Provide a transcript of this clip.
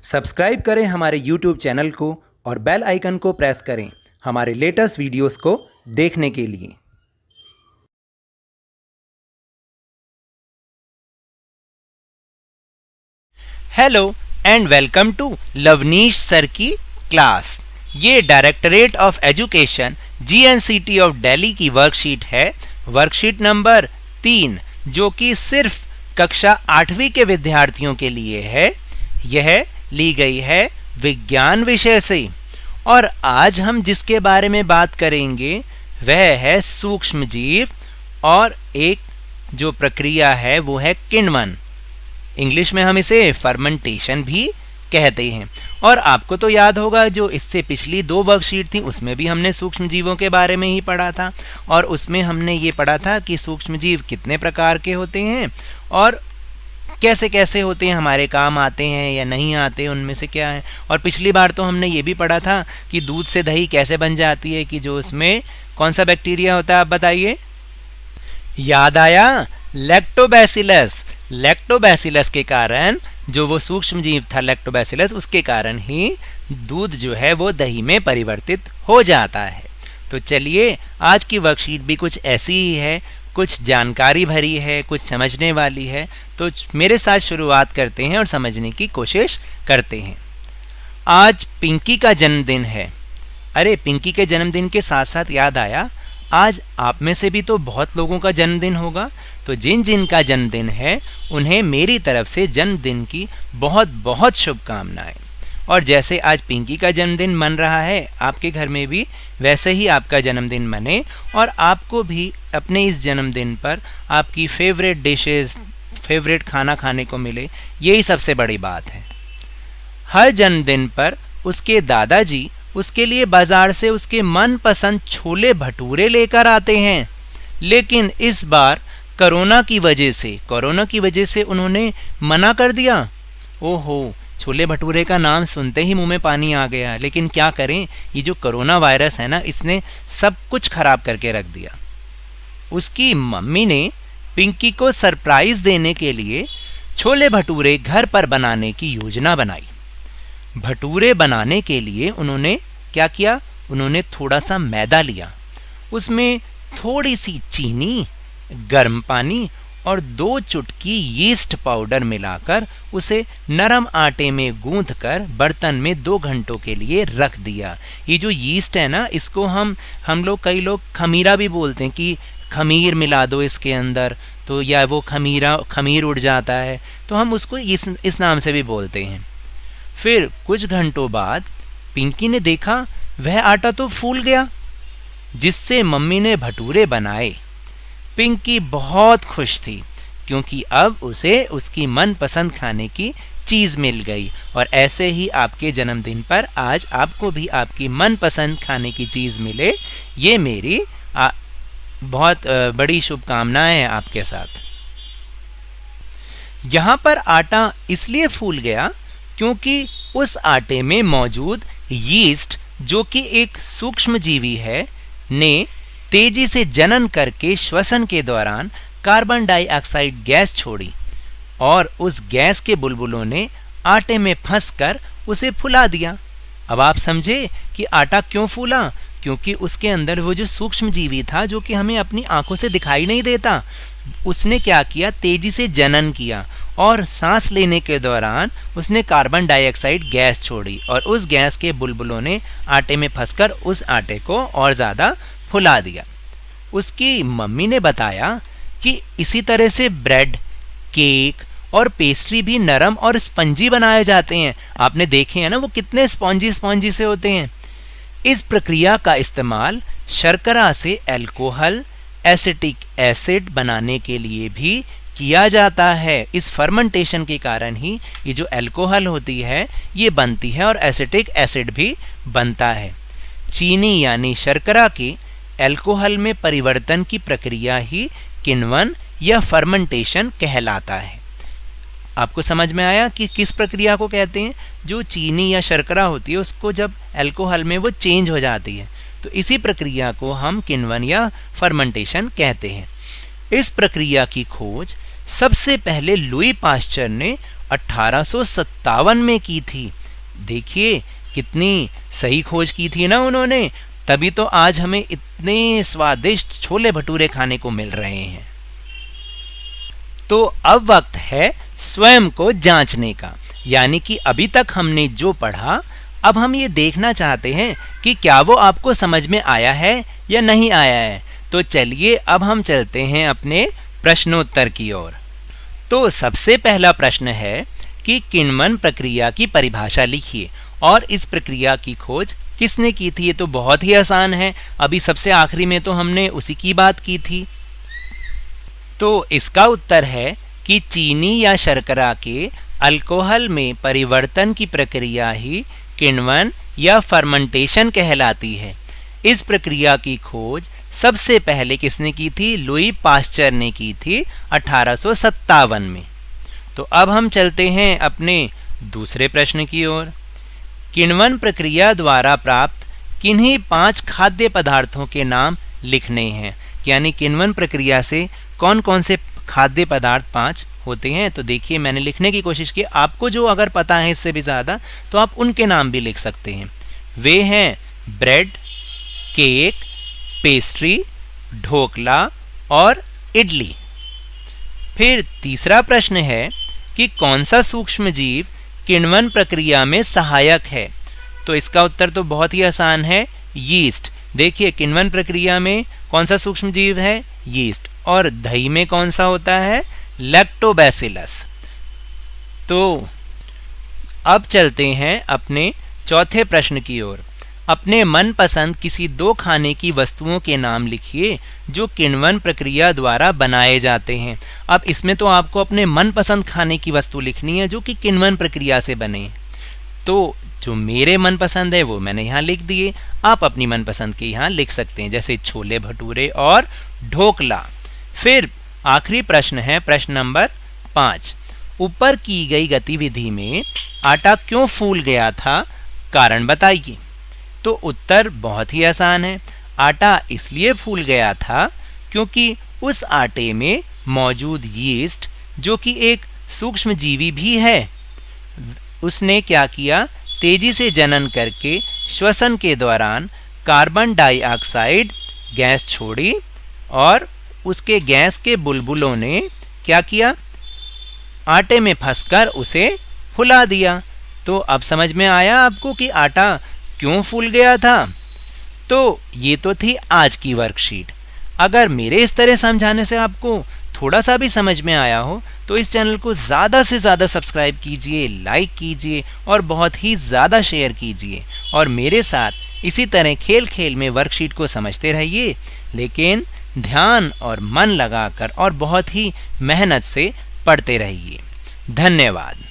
Subscribe करें हमारे YouTube channel को और बेल आइकन को प्रेस करें हमारे लेटेस्ट वीडियोस को देखने के लिए। Hello and welcome to Lovneesh sir की क्लास। ये directorate of education GNCT of Delhi की वर्कशीट है, वर्कशीट नंबर 3, जो कि सिर्फ कक्षा 8वीं के विद्यार्थियों के लिए है। यह ली गई है विज्ञान विषय से और आज हम जिसके बारे में बात करेंगे वह है सूक्ष्म जीव और एक जो प्रक्रिया है वो है किण्वन। इंग्लिश में हम इसे फर्मेंटेशन भी कहते हैं। और आपको तो याद होगा जो इससे पिछली 2 वर्कशीट थी उसमें भी हमने सूक्ष्म जीवों के बारे में ही पढ़ा था और उसमें हमने ये पढ़ा था कि सूक्ष्म जीव कितने प्रकार के होते हैं और कैसे कैसे होते हैं, हमारे काम आते हैं या नहीं आते, उनमें से क्या है। और पिछली बार तो हमने ये भी पढ़ा था कि दूध से दही कैसे बन जाती है, कि जो उसमें कौन सा बैक्टीरिया होता है, आप बताइए। याद आया? लैक्टोबैसिलस। लैक्टोबैसिलस के कारण जो वो सूक्ष्म जीव था लैक्टोबैसिलस, उसके कारण ही दूध जो है वो दही में परिवर्तित हो जाता है। तो चलिए आज की वर्कशीट भी कुछ ऐसी ही है, कुछ जानकारी भरी है, कुछ समझने वाली है। तो मेरे साथ शुरुआत करते हैं और समझने की कोशिश करते हैं। आज पिंकी का जन्मदिन है। अरे पिंकी के जन्मदिन के साथ साथ याद आया आज आप में से भी तो बहुत लोगों का जन्मदिन होगा। तो जिन जिन का जन्मदिन है उन्हें मेरी तरफ से जन्मदिन की बहुत बहुत शुभकामनाएं। और जैसे आज पिंकी का जन्मदिन मन रहा है आपके घर में भी वैसे ही आपका जन्मदिन मने और आपको भी अपने इस जन्मदिन पर आपकी फेवरेट डिशेस, फेवरेट खाना खाने को मिले, यही सबसे बड़ी बात है। हर जन्मदिन पर उसके दादाजी उसके लिए बाजार से उसके मनपसंद छोले भटूरे लेकर आते हैं, लेकिन इस बार कोरोना की वजह से उन्होंने मना कर दिया। ओहो, छोले भटूरे का नाम सुनते ही मुंह में पानी आ गया। लेकिन क्या करें, ये जो कोरोना वायरस है ना, इसने सब कुछ खराब करके रख दिया। उसकी मम्मी ने पिंकी को सरप्राइज देने के लिए छोले भटूरे घर पर बनाने की योजना बनाई। भटूरे बनाने के लिए उन्होंने क्या किया, उन्होंने थोड़ा सा मैदा लिया, उसमें थोड़ी सी चीनी, गर्म पानी और 2 चुटकी यीस्ट पाउडर मिलाकर उसे नरम आटे में गूंथकर बर्तन में 2 घंटों के लिए रख दिया। ये जो यीस्ट है ना, इसको हम लोग, कई लोग खमीरा भी बोलते हैं कि खमीर मिला दो इसके अंदर, तो या वो खमीर उड़ जाता है, तो हम उसको इस नाम से भी बोलते हैं। फिर कुछ घंटों बाद पिंकी ने देखा वह आटा तो फूल गया जिससे मम्मी ने भटूरे बनाए। पिंकी बहुत खुश थी क्योंकि अब उसे उसकी मनपसंद खाने की चीज़ मिल गई। और ऐसे ही आपके जन्मदिन पर आज आपको भी आपकी मनपसंद खाने की चीज़ मिले, ये मेरी बहुत बड़ी शुभकामनाएं हैं आपके साथ। यहाँ पर आटा इसलिए फूल गया क्योंकि उस आटे में मौजूद यीस्ट, जो कि एक सूक्ष्म जीवी है, ने तेजी से जनन करके श्वसन के दौरान कार्बन डाइऑक्साइड गैस छोड़ी और उस गैस के बुलबुलों ने आटे में फंसकर उसे फुला दिया। अब आप समझे कि आटा क्यों फूला, क्योंकि उसके अंदर वो जो सूक्ष्म जीवी था जो कि हमें अपनी आंखों से दिखाई नहीं देता, उसने क्या किया, तेजी से जनन किया और सांस लेने के दौरान उसने कार्बन डाइऑक्साइड गैस छोड़ी और उस गैस के बुलबुलों ने आटे में फंसकर उस आटे को और ज़्यादा फुला दिया। उसकी मम्मी ने बताया कि इसी तरह से ब्रेड, केक और पेस्ट्री भी नरम और स्पंजी बनाए जाते हैं। आपने देखे हैं ना वो कितने स्पॉन्जी से होते हैं। इस प्रक्रिया का इस्तेमाल शर्करा से अल्कोहल, एसिटिक एसिड बनाने के लिए भी किया जाता है। इस फर्मेंटेशन के कारण ही ये जो अल्कोहल होती है ये बनती है और एसिटिक एसिड भी बनता है। चीनी यानी शर्करा के अल्कोहल में परिवर्तन की प्रक्रिया ही किण्वन या फर्मेंटेशन कहलाता है। आपको समझ में आया कि किस प्रक्रिया को कहते हैं? जो चीनी या शर्करा होती है उसको जब अल्कोहल में वो चेंज हो जाती है, तो इसी प्रक्रिया को हम किण्वन या फर्मेंटेशन कहते हैं। इस प्रक्रिया की खोज सबसे पहले लुई पास्चर ने 1857 में की थी। देखिए कितनी सही खोज की थी ना उन्होंने, तभी तो आज हमें इतने स्वादिष्ट छोले भटूरे खाने को मिल रहे हैं। तो अब वक्त है स्वयं को जांचने का, यानी कि अभी तक हमने जो पढ़ा अब हम ये देखना चाहते हैं कि क्या वो आपको समझ में आया है या नहीं आया है। तो चलिए अब हम चलते हैं अपने प्रश्नोत्तर की ओर। तो सबसे पहला प्रश्न है कि किण्वन प्रक्रिया की परिभाषा लिखिए और इस प्रक्रिया की खोज किसने की थी। ये तो बहुत ही आसान है, अभी सबसे आखिरी में तो हमने उसी की बात की थी। तो इसका उत्तर है कि चीनी या शर्करा के अल्कोहल में परिवर्तन की प्रक्रिया ही किण्वन या फर्मेंटेशन कहलाती है। इस प्रक्रिया की खोज सबसे पहले किसने की थी? लुई पास्चर ने की थी 1857 में। तो अब हम चलते हैं अपने दूसरे प्रश्न की ओर। किण्वन प्रक्रिया द्वारा प्राप्त किन्हीं 5 खाद्य पदार्थों के नाम लिखने हैं, यानी किण्वन प्रक्रिया से कौन कौन से खाद्य पदार्थ 5 होते हैं। तो देखिए मैंने लिखने की कोशिश की, आपको जो अगर पता है इससे भी ज़्यादा तो आप उनके नाम भी लिख सकते हैं। वे हैं ब्रेड, केक, पेस्ट्री, ढोकला और इडली। फिर तीसरा प्रश्न है कि कौन सा सूक्ष्म जीव किण्वन प्रक्रिया में सहायक है। तो इसका उत्तर तो बहुत ही आसान है, यीस्ट। देखिए किण्वन प्रक्रिया में कौन सा सूक्ष्म जीव है? यीस्ट। और दही में कौन सा होता है? लैक्टोबैसिलस। तो अब चलते हैं अपने चौथे प्रश्न की ओर। अपने मनपसंद किसी 2 खाने की वस्तुओं के नाम लिखिए जो किण्वन प्रक्रिया द्वारा बनाए जाते हैं। अब इसमें तो आपको अपने मनपसंद खाने की वस्तु लिखनी है जो कि किण्वन प्रक्रिया से बने। तो जो मेरे मनपसंद है वो मैंने यहाँ लिख दिए, आप अपनी मनपसंद के यहाँ लिख सकते हैं, जैसे छोले भटूरे और ढोकला। फिर आखिरी प्रश्न है प्रश्न नंबर 5। ऊपर की गई गतिविधि में आटा क्यों फूल गया था, कारण बताइए। तो उत्तर बहुत ही आसान है, आटा इसलिए फूल गया था क्योंकि उस आटे में मौजूद यीस्ट, जो कि एक सूक्ष्म जीवी भी है, उसने क्या किया? तेजी से जनन करके श्वसन के दौरान कार्बन डाइऑक्साइड गैस छोड़ी और उसके गैस के बुलबुलों ने क्या किया? आटे में फंसकर उसे फुला दिया। तो अब समझ में आया आपको कि आटा क्यों फूल गया था। तो ये तो थी आज की वर्कशीट। अगर मेरे इस तरह समझाने से आपको थोड़ा सा भी समझ में आया हो तो इस चैनल को ज़्यादा से ज़्यादा सब्सक्राइब कीजिए, लाइक कीजिए और बहुत ही ज़्यादा शेयर कीजिए। और मेरे साथ इसी तरह खेल खेल में वर्कशीट को समझते रहिए, लेकिन ध्यान और मन लगाकर और बहुत ही मेहनत से पढ़ते रहिए। धन्यवाद।